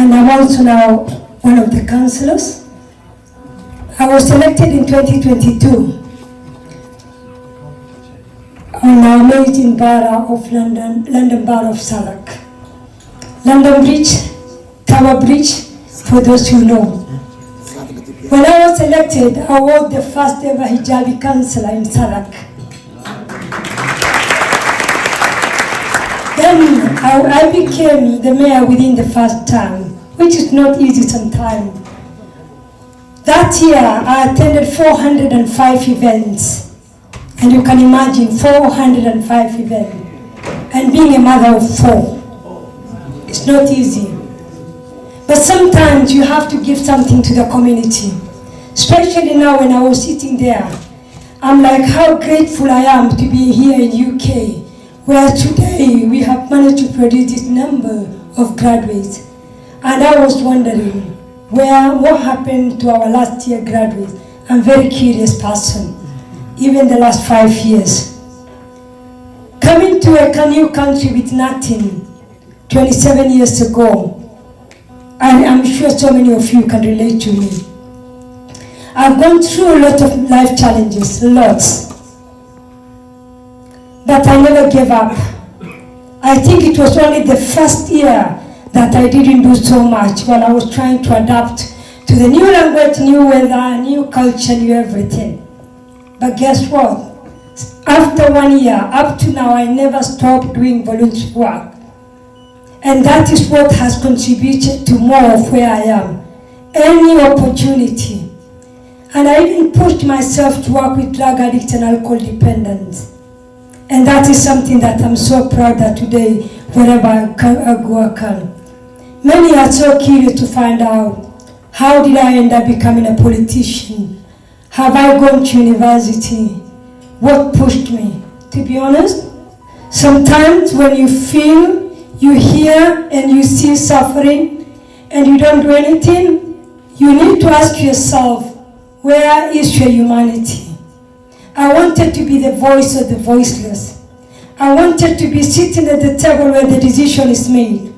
and I'm also now one of the councillors. I was elected in 2022 on our amazing Borough of London Borough of Southwark. London Bridge, Tower Bridge, for those who know. When I was elected, I was the first ever hijabi councillor in Southwark. Then I became the mayor within the first term, which is not easy sometimes. That year, I attended 405 events. And you can imagine 405 events. And being a mother of 4, it's not easy. But sometimes you have to give something to the community. Especially now when I was sitting there, I'm like how grateful I am to be here in UK, where today we have managed to produce this number of graduates. And I was wondering, what happened to our last year graduates? I'm a very curious person, even the last 5 years. Coming to a new country with nothing, 27 years ago, and I'm sure so many of you can relate to me. I've gone through a lot of life challenges, lots. But I never gave up. I think it was only the first year that I didn't do so much while I was trying to adapt to the new language, new weather, new culture, new everything. But guess what? After 1 year, up to now, I never stopped doing voluntary work. And that is what has contributed to more of where I am. Any opportunity. And I even pushed myself to work with drug addicts and alcohol dependents. And that is something that I'm so proud that today, wherever I go, I can. Many are so curious to find out, how did I end up becoming a politician? Have I gone to university? What pushed me? To be honest, sometimes when you feel, you hear and you see suffering and you don't do anything, you need to ask yourself, where is your humanity? I wanted to be the voice of the voiceless. I wanted to be sitting at the table where the decision is made.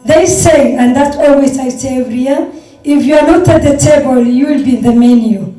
They say, and that's always I say every year, if you are not at the table, you will be in the menu.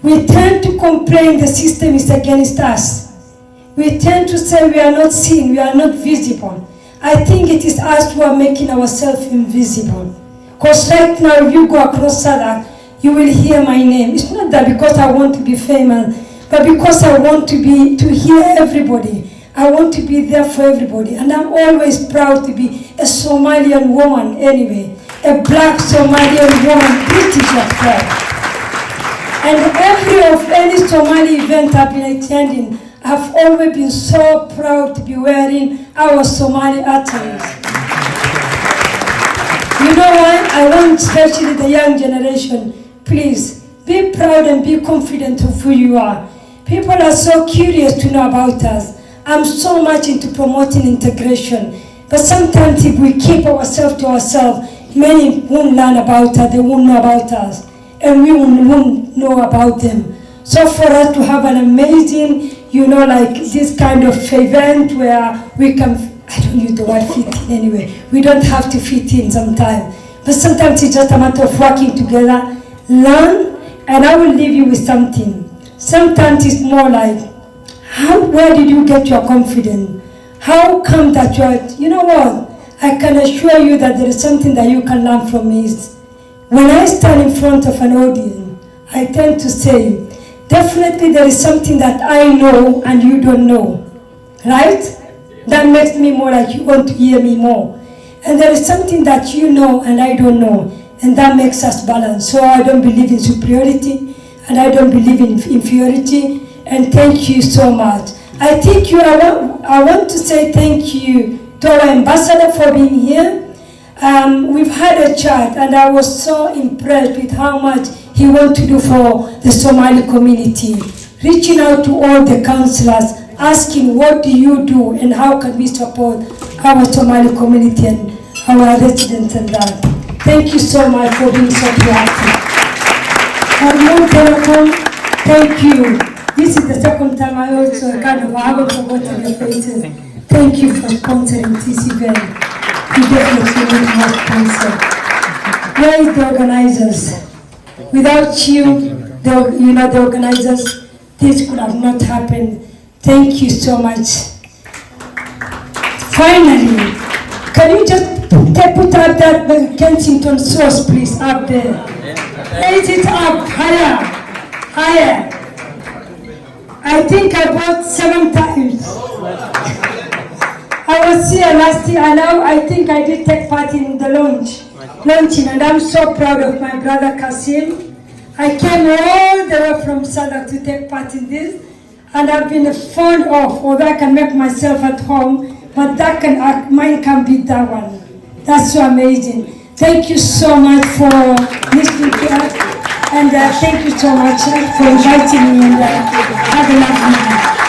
We tend to complain the system is against us. We tend to say we are not seen, we are not visible. I think it is us who are making ourselves invisible. Because right now, if you go across Southwark, you will hear my name. It's not that because I want to be famous, but because I want to hear everybody. I want to be there for everybody. And I'm always proud to be a Somalian woman anyway. A black Somalian woman, British of course. And any Somali event I've been attending, I've always been so proud to be wearing our Somali attires. You know why? I want especially the young generation, please, be proud and be confident of who you are. People are so curious to know about us. I'm so much into promoting integration, but sometimes if we keep ourselves to ourselves, many won't learn about us, they won't know about us, and we won't know about them. So for us to have an amazing, like this kind of event where we can, I don't use the word fit in anyway, we don't have to fit in sometimes, but sometimes it's just a matter of working together, learn, and I will leave you with something. Sometimes it's more like, where did you get your confidence? How come that you know what? I can assure you that there is something that you can learn from me. When I stand in front of an audience, I tend to say, definitely there is something that I know and you don't know, right? That makes me more like you want to hear me more. And there is something that you know and I don't know, and that makes us balance. So I don't believe in superiority, and I don't believe in inferiority, and thank you so much. I want to say thank you to our ambassador for being here. We've had a chat, and I was so impressed with how much he wants to do for the Somali community. Reaching out to all the councillors, asking what do you do and how can we support our Somali community and our residents and that. Thank you so much for being so proactive. Hormuud Telecom, thank you. This is the second time I also haven't forgotten your faces. Thank you for sponsoring this event. You definitely need more sponsor. Where is the organizers? Without you, the organizers, this could have not happened. Thank you so much. Finally, can you just put up that Kensington sauce, please, up there? Raise it up, higher, higher. I think I bought 7 times. I was here last year, and now I think I did take part in the launching, and I'm so proud of my brother Kasim. I came all the way from Southwark to take part in this, and I've been fond of, although I can make myself at home, but mine can beat that one. That's so amazing. Thank you so much for listening to us, and thank you so much for inviting me, and have a lovely night.